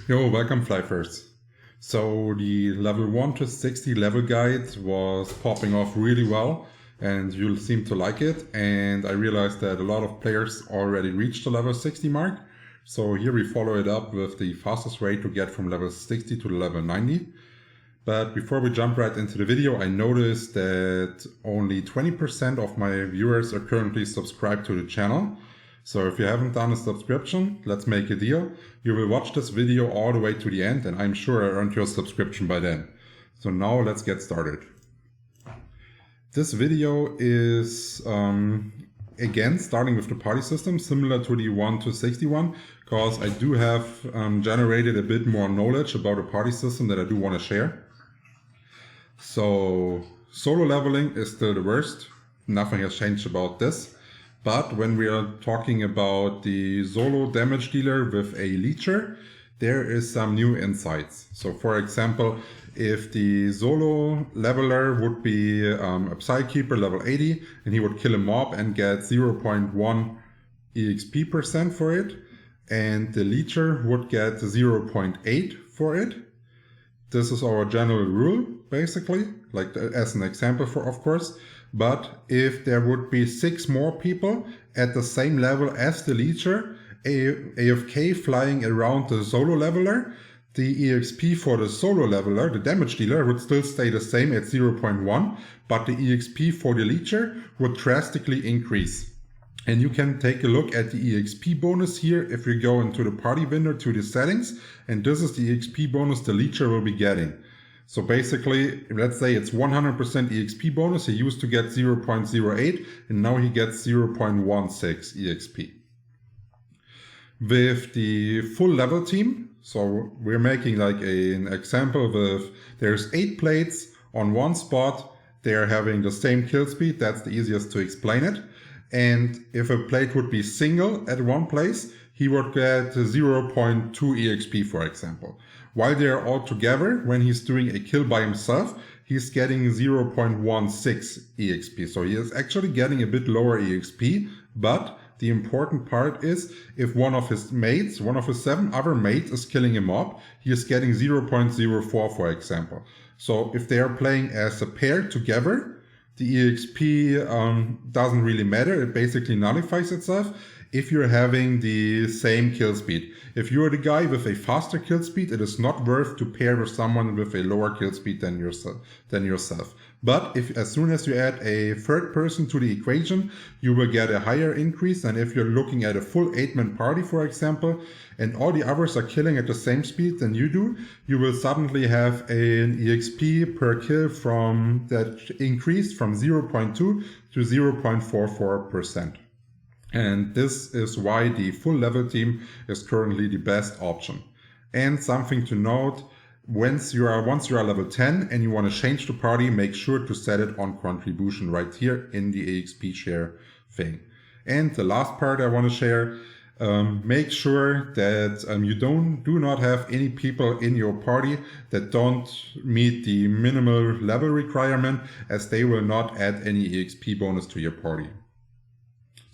Yo, welcome Flyffers. So the level 1 to 60 level guide was popping off really well and you seem to like it, and I realized that a lot of players already reached the level 60 mark. So here we follow it up with the fastest way to get from level 60 to level 90. But before we jump right into the video, I noticed that only 20% of my viewers are currently subscribed to the channel. So if you haven't done a subscription, let's make a deal. You will watch this video all the way to the end, and I'm sure I earned your subscription by then. So now let's get started. This video is again starting with the party system, similar to the 1 to 61, because I do have generated a bit more knowledge about the party system that I do want to share. So solo leveling is still the worst. Nothing has changed about this. But when we are talking about the solo damage dealer with a leecher, there is some new insights. So for example, if the solo leveler would be a Psykeeper level 80 and he would kill a mob and get 0.1 EXP percent for it, and the leecher would get 0.8 for it. This is our general rule, basically, like as an example for, of course. But if there would be 6 more people at the same level as the leecher, AFK flying around the solo leveler, the EXP for the solo leveler, the damage dealer, would still stay the same at 0.1, but the EXP for the leecher would drastically increase. And you can take a look at the EXP bonus here if you go into the party window to the settings, and this is the EXP bonus the leecher will be getting. So basically, let's say it's 100% EXP bonus. He used to get 0.08 and now he gets 0.16 EXP. With the full level team, so we're making like an example with there's 8 plates on one spot. They're having the same kill speed. That's the easiest to explain it. And if a plate would be single at one place, he would get 0.2 EXP, for example. While they are all together, when he's doing a kill by himself, he's getting 0.16 EXP. So he is actually getting a bit lower EXP, but the important part is if one of his mates, one of his 7 other mates is killing a mob, he is getting 0.04, for example. So if they are playing as a pair together, the EXP doesn't really matter. It basically nullifies itself if you're having the same kill speed. If you're the guy with a faster kill speed, it is not worth to pair with someone with a lower kill speed than yourself. But if as soon as you add a third person to the equation, you will get a higher increase than if you're looking at a full 8-man party, for example, and all the others are killing at the same speed than you do, you will suddenly have an EXP per kill from that increased from 0.2 to 0.44%. And this is why the full level team is currently the best option. And something to note, once you are level 10 and you want to change the party, make sure to set it on contribution right here in the EXP share thing. And the last part I want to share, make sure that you do not have any people in your party that don't meet the minimal level requirement, as they will not add any EXP bonus to your party.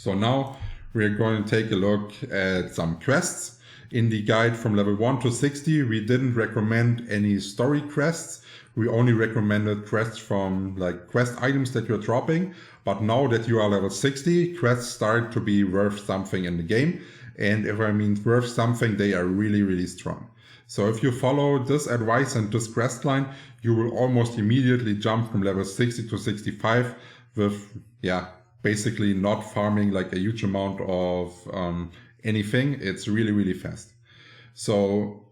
So now we're going to take a look at some quests. In the guide from level 1 to 60, we didn't recommend any story quests. We only recommended quests from like quest items that you're dropping. But now that you are level 60, quests start to be worth something in the game. And if I mean worth something, they are really, really strong. So if you follow this advice and this quest line, you will almost immediately jump from level 60 to 65 with, basically not farming like a huge amount of anything. It's really, really fast. So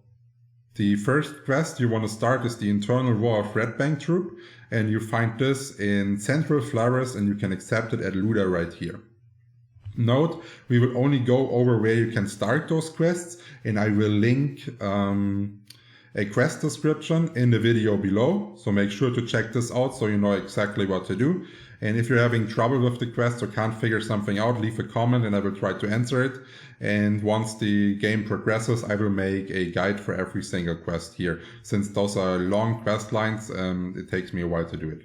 the first quest you want to start is the Internal War of Red Bank Troup, and you find this in Central Flowers, and you can accept it at Luda right here. Note, we will only go over where you can start those quests, and I will link a quest description in the video below. So make sure to check this out so you know exactly what to do. And if you're having trouble with the quest or can't figure something out, leave a comment and I will try to answer it. And once the game progresses, I will make a guide for every single quest here. Since those are long quest lines, it takes me a while to do it.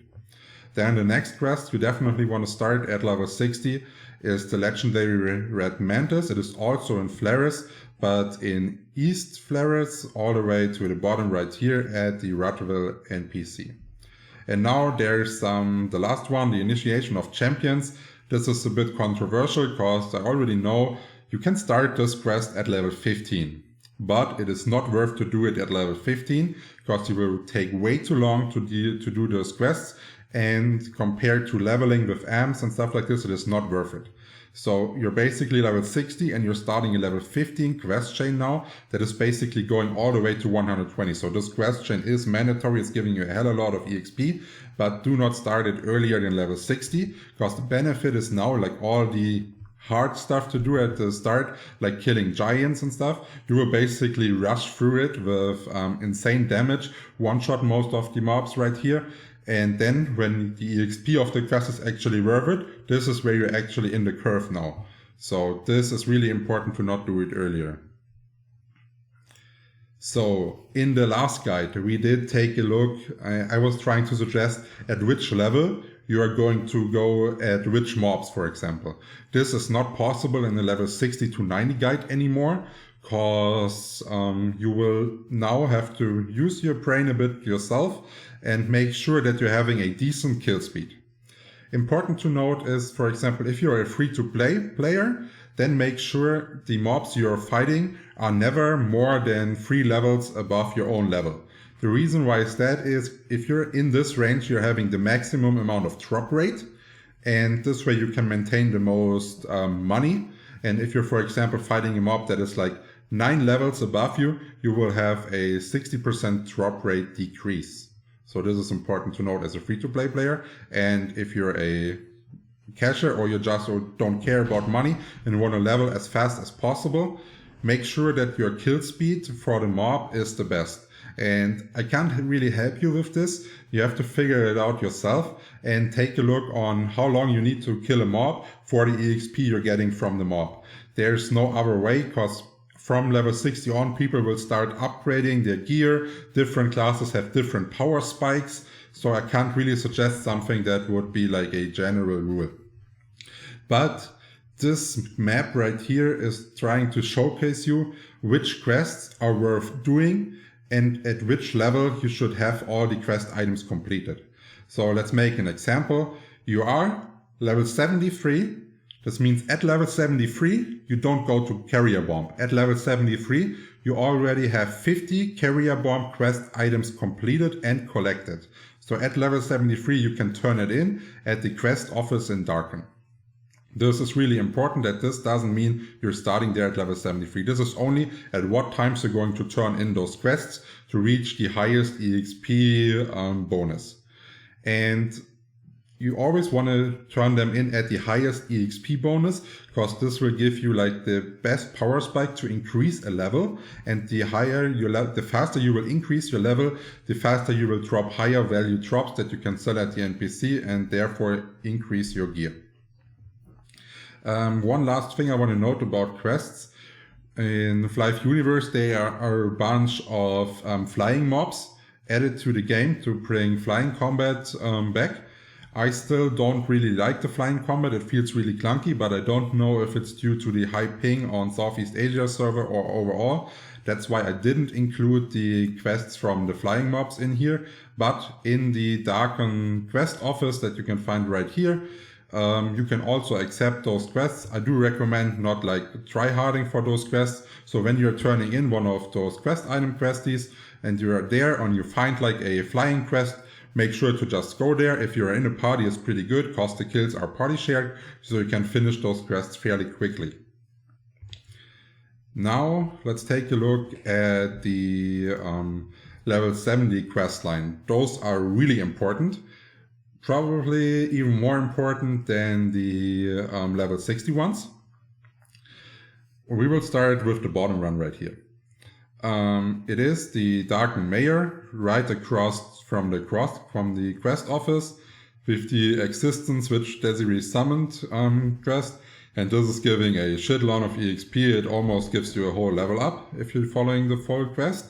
Then the next quest you definitely want to start at level 60 is the Legendary Redmantis. It is also in Flaris, but in East Flaris, all the way to the bottom right here at the Rutterville NPC. And now there's the last one, the Initiation of Champions. This is a bit controversial because I already know you can start this quest at level 15. But it is not worth to do it at level 15 because you will take way too long to do those quests, and compared to leveling with amps and stuff like this, it is not worth it. So you're basically level 60 and you're starting a level 15 quest chain now that is basically going all the way to 120. So this quest chain is mandatory, it's giving you a hell of a lot of EXP, but do not start it earlier than level 60 because the benefit is now like all the hard stuff to do at the start, like killing giants and stuff, you will basically rush through it with insane damage, one-shot most of the mobs right here, and then when the EXP of the quest is actually worth it, this is where you're actually in the curve now. So this is really important to not do it earlier. So in the last guide, we did take a look, I was trying to suggest at which level you are going to go at which mobs, for example. This is not possible in the level 60 to 90 guide anymore, because you will now have to use your brain a bit yourself and make sure that you're having a decent kill speed. Important to note is, for example, if you're a free-to-play player, then make sure the mobs you're fighting are never more than 3 levels above your own level. The reason why is that is if you're in this range, you're having the maximum amount of drop rate, and this way you can maintain the most money. And if you're, for example, fighting a mob that is like 9 levels above you, you will have a 60% drop rate decrease. So this is important to note as a free-to-play player. And if you're a cashier or you just don't care about money and want to level as fast as possible, make sure that your kill speed for the mob is the best. And I can't really help you with this. You have to figure it out yourself and take a look on how long you need to kill a mob for the EXP you're getting from the mob. There's no other way, because from level 60 on, people will start upgrading their gear. Different classes have different power spikes. So I can't really suggest something that would be like a general rule. But this map right here is trying to showcase you which quests are worth doing and at which level you should have all the quest items completed. So let's make an example. You are level 73. This means at level 73, you don't go to Carrier Bomb. At level 73, you already have 50 Carrier Bomb quest items completed and collected. So at level 73, you can turn it in at the quest office in Darken. This is really important, that this doesn't mean you're starting there at level 73. This is only at what times you're going to turn in those quests to reach the highest EXP bonus. And you always want to turn them in at the highest EXP bonus, because this will give you like the best power spike to increase a level. And the higher your level, the faster you will increase your level, the faster you will drop higher value drops that you can sell at the NPC and therefore increase your gear. One last thing I want to note about quests. In Flyff Universe, there are a bunch of flying mobs added to the game to bring flying combat back. I still don't really like the flying combat. It feels really clunky, but I don't know if it's due to the high ping on Southeast Asia server or overall. That's why I didn't include the quests from the flying mobs in here. But in the Darken quest office that you can find right here, you can also accept those quests. I do recommend not like try-harding for those quests. So when you're turning in one of those quest item questies and you're there and you find like a flying quest, make sure to just go there. If you're in a party, it's pretty good because the kills are party shared, so you can finish those quests fairly quickly. Now let's take a look at the level 70 quest line. Those are really important. Probably even more important than the level 60 ones. We will start with the bottom run right here. It is the Dekane Mine right across from the quest office with the Existence which Desiree summoned quest, and this is giving a shitload of EXP. It almost gives you a whole level up if you're following the full quest.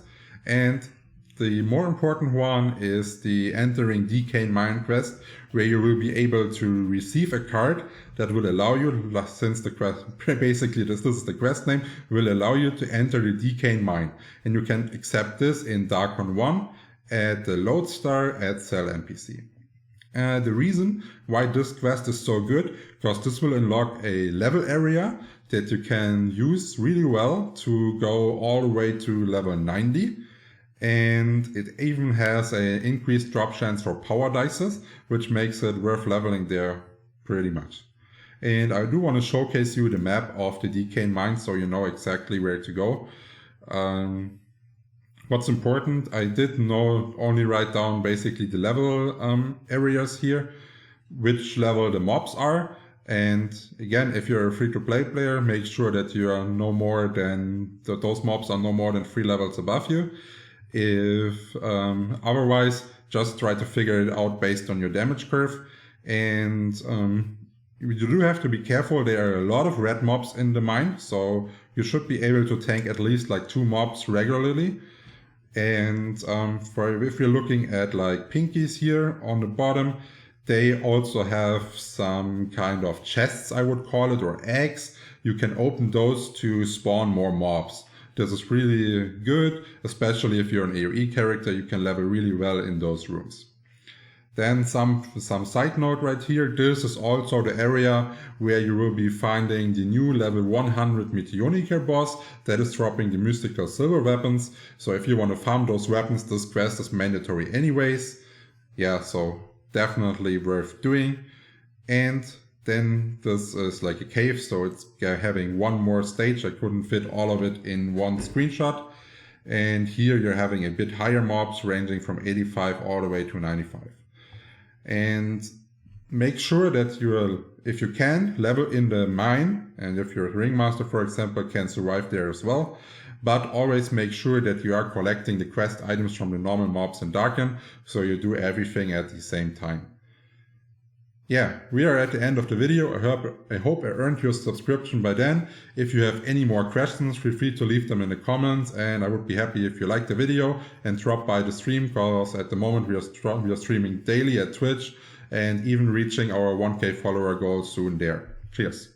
And the more important one is the entering Dekane Mine quest, where you will be able to receive a card that will allow you, since the quest, basically this is the quest name, will allow you to enter the Dekane Mine. And you can accept this in Darkon 1 at the Lodestar at Cell NPC. The reason why this quest is so good, because this will unlock a level area that you can use really well to go all the way to level 90. And it even has an increased drop chance for power dices, which makes it worth leveling there pretty much. And I do want to showcase you the map of the Dekane Mine so you know exactly where to go. What's important, I did only write down basically the level areas here, which level the mobs are. And again, if you're a free-to-play player, make sure that you are no more than, that those mobs are no more than 3 levels above you. If otherwise, just try to figure it out based on your damage curve. And you do have to be careful. There are a lot of red mobs in the mine, so you should be able to tank at least like 2 mobs regularly. And if you're looking at like pinkies here on the bottom, they also have some kind of chests, I would call it, or eggs. You can open those to spawn more mobs. This is really good, especially if you're an AoE character, you can level really well in those rooms. Then some side note right here, this is also the area where you will be finding the new level 100 Meteoniker boss that is dropping the mystical silver weapons. So if you want to farm those weapons, this quest is mandatory anyways. Yeah, so definitely worth doing. And then this is like a cave, so it's having one more stage. I couldn't fit all of it in one screenshot. And here you're having a bit higher mobs ranging from 85 all the way to 95. And make sure that you, if you can, level in the mine. And if you're a ringmaster, for example, can survive there as well. But always make sure that you are collecting the quest items from the normal mobs in Darken, so you do everything at the same time. Yeah, we are at the end of the video. I hope I earned your subscription by then. If you have any more questions, feel free to leave them in the comments, and I would be happy if you liked the video and drop by the stream, because at the moment we are streaming daily at Twitch and even reaching our 1K follower goal soon there. Cheers.